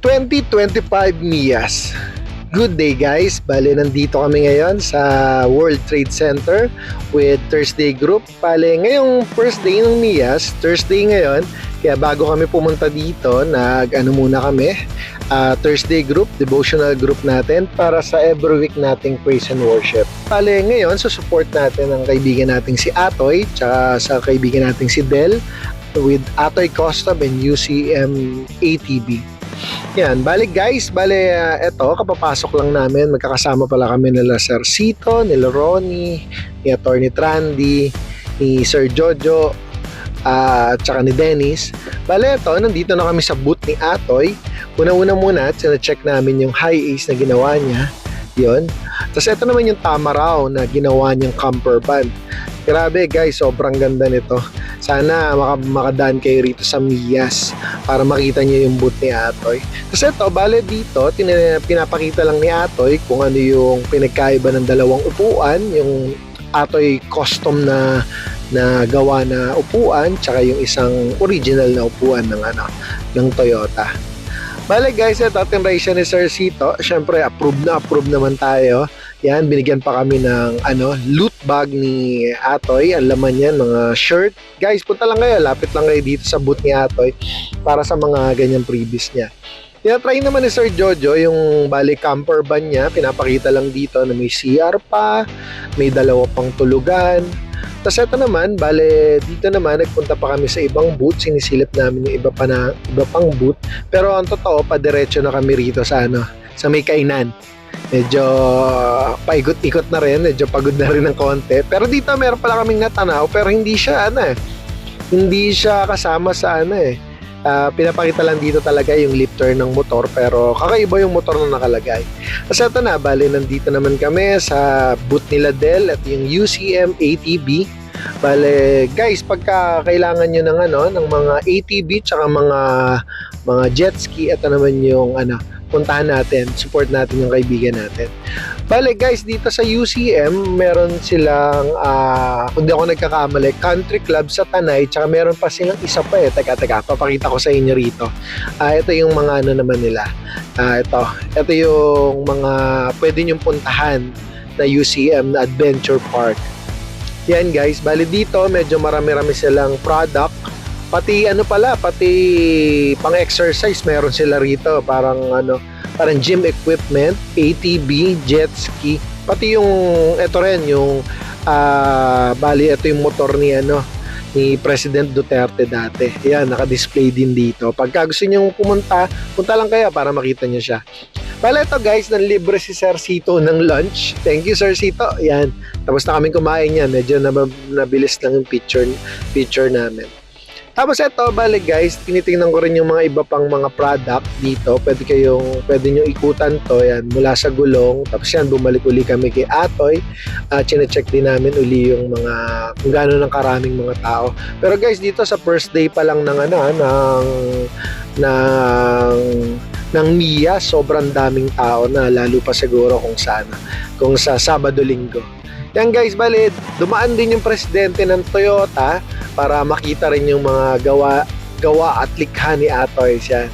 2025 Mias. Good day guys, bale nandito kami ngayon sa World Trade Center with Thursday Group. Bale ngayong first day ng Mias, Thursday ngayon, kaya bago kami pumunta dito, muna kami, Thursday Group, devotional group natin para sa every week nating praise and worship. Bale ngayon, support natin ang kaibigan nating si Atoy, tsaka sa kaibigan nating si Del with Atoy Custom and UCM ATB. Yan, balik guys, eto, kapapasok lang namin, magkakasama pala kami nila Sir Cito, nila Ronnie, ni Atty. Trandy, ni Sir Jojo, at saka ni Dennis. Eto, nandito na kami sa booth ni Atoy. Una-una muna, sina-check namin yung high ace na ginawa niya. Yun. Tapos ito naman yung tama raw na ginawa niyang camper van. Grabe guys, sobrang ganda nito. Sana makadaan kayo rito sa Mias para makita niyo yung booth ni Atoy. Kasi ito, dito, pinapakita lang ni Atoy kung ano yung pinagkaiba ng dalawang upuan, yung Atoy custom na gawa na upuan, tsaka yung isang original na upuan ng Toyota. Guys, ito, tinry siya ni Sir Cito. Siyempre, approve naman tayo. Yan, binigyan pa kami ng loot bag ni Atoy. Ang laman yan, mga shirt. Guys, punta lang kayo, lapit lang kayo dito sa booth ni Atoy para sa mga ganyang previous niya. Try naman ni Sir Jojo yung camper van niya. Pinapakita lang dito na may CR pa, may dalawa pang tulugan. Tapos ito naman, dito naman nagpunta pa kami sa ibang booth, sinisilip namin yung iba pang booth. Pero ang totoo, padiretso na kami rito sa may kainan. Medyo paikot-ikot na rin, medyo pagod na rin ng konti. Pero dito meron pala kaming natanaw, pero hindi siya kasama sa pinapakita lang dito talaga yung lifter ng motor, pero kakaiba yung motor na nakalagay. Kasi ito na, nandito naman kami sa booth nila Del at yung UCM ATB. Guys, pagka kailangan nyo ng mga ATV tsaka mga jet ski, ito naman yung puntahan natin, support natin yung kaibigan natin. Guys, dito sa UCM, meron silang, kung di ako nagkakamali, country club sa Tanay, tsaka meron pa silang isa pa Teka, papakita ko sa inyo rito. Ito yung mga naman nila. Ito yung mga pwede nyong puntahan na UCM na Adventure Park. Yan guys, dito medyo marami-rami silang product. Pati pang exercise meron sila rito, parang gym equipment, ATV, jet ski, pati yung ito rin yung ito yung motor ni President Duterte dati. Yan, naka-display din dito. Pagka gusto niyo punta lang kayo para makita niyo siya. Ito guys, nanlibre si Sir Cito ng lunch. Thank you Sir Cito. Yan, tapos na kaming kumain yan. Medyo nabilis lang yung picture namin. Tapos ito, guys, tinitingnan ko rin yung mga iba pang mga product dito. Pwede nyo ikutan to, yan, mula sa gulong. Tapos yan, bumalik uli kami kay Atoy. Chine-check din namin uli yung kung gaano ng karaming mga tao. Pero guys, dito sa first day pa lang ng Mia, sobrang daming tao na, lalo pa siguro kung sa Sabado-Linggo. Yan guys, dumaan din yung presidente ng Toyota para makita rin yung mga gawa at likha ni Atoy siya.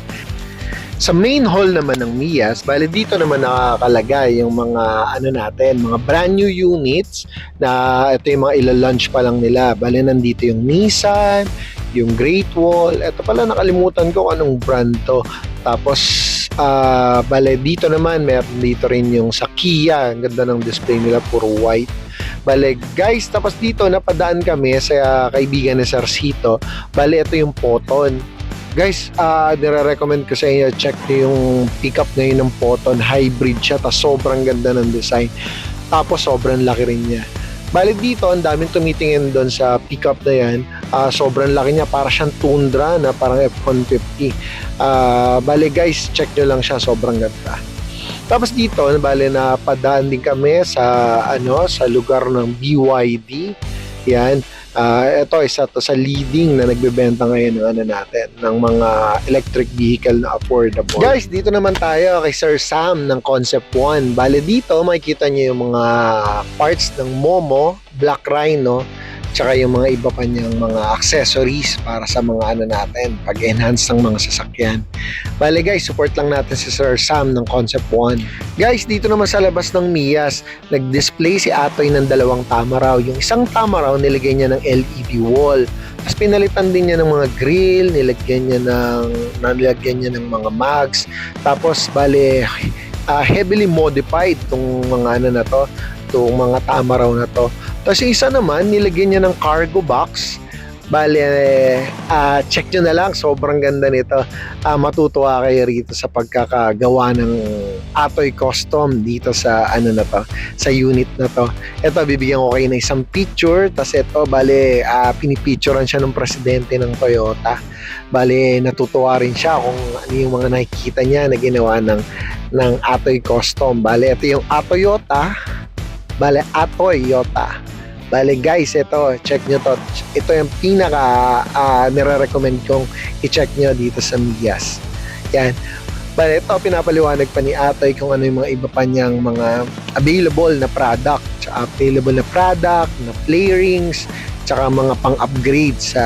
Sa main hall naman ng Mias, dito naman nakakalagay yung mga mga brand new units na ito yung mga ila-launch pa lang nila. Nandito yung Nissan, yung Great Wall. Ito pala, nakalimutan ko anong brand to. Tapos dito naman meron dito rin yung sa Kia. Ang ganda ng display nila, puro white. Guys, tapos dito napadaan kami sa kaibigan ni Sir Cito. Ito yung Poton. Guys, nire-recommend ko sa inyo, check nyo yung pickup ngayon ng Poton. Hybrid siya, tapos sobrang ganda ng design. Tapos sobrang laki rin niya. Dito, ang daming tumitingin doon sa pickup na yan. Sobrang laki niya, para siyang Tundra na parang F-150. Guys, check nyo lang siya, sobrang ganda. Tapos dito, napadaan din kami sa lugar ng BYD. Yan. Ito, isa to sa leading na nagbebenta ngayon ng mga electric vehicle na affordable. Guys, dito naman tayo kay Sir Sam ng Concept 1. Dito, makikita niyo yung mga parts ng Momo, Black Rhino, tsaka yung mga iba pa niyang mga accessories para sa mga ano natin, pag-enhance ng mga sasakyan. Bale guys, support lang natin si Sir Sam ng Concept One. Guys, dito naman sa labas ng Mias, nag-display si Atoy ng dalawang Tamaraw. Yung isang Tamaraw, nilagay niya ng LED wall. Tapos pinalitan din niya ng mga grill, nilagyan niya ng mga mags. Tapos bale, heavily modified itong mga ano na to, itong mga Tamaraw na to. Tapos yung isa naman, nilagyan niya ng cargo box. Bale, check nyo na lang, sobrang ganda nito. Matutuwa kayo rito sa pagkakagawa ng Atoy Custom dito sa ano na to, sa unit na to. Ito, bibigyan ko kayo ng isang picture. Tapos ito, bale, pinipicturean siya ng presidente ng Toyota. Bale, natutuwa rin siya kung ano yung mga nakikita niya na ginawa ng Atoy Custom. Bale, ito yung Atoyota. Bale, Atoyota. Bale guys, ito, check nyo to. Ito yung pinaka nire-recommend kong i-check nyo dito sa Mias. Yan. Bale, ito, pinapaliwanag pa ni Atoy kung ano yung mga iba pa niyang mga available na product. Tsaka available na product, na flarings, tsaka mga pang-upgrade sa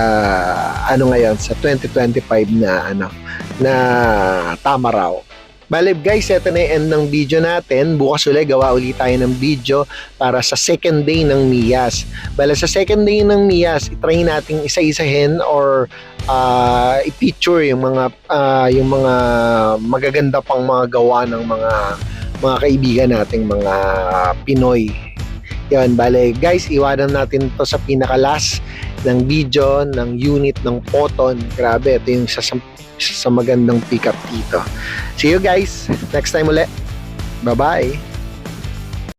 ano ngayon, sa 2025 na ano, na Tamaraw. Bale guys, ito na yung end ng video natin. Bukas ulit, gawa ulit tayo ng video para sa second day ng Mias. Bale sa second day ng Mias, itry natin isa-isahin or i-picture yung mga magaganda pang mga gawa ng mga kaibigan nating mga Pinoy. Yan, bale guys, iwanan natin to sa pinaka-last ng video ng unit ng Poton. Grabe, ito yung sa magandang pickup dito. See you guys next time ulit. Bye-bye.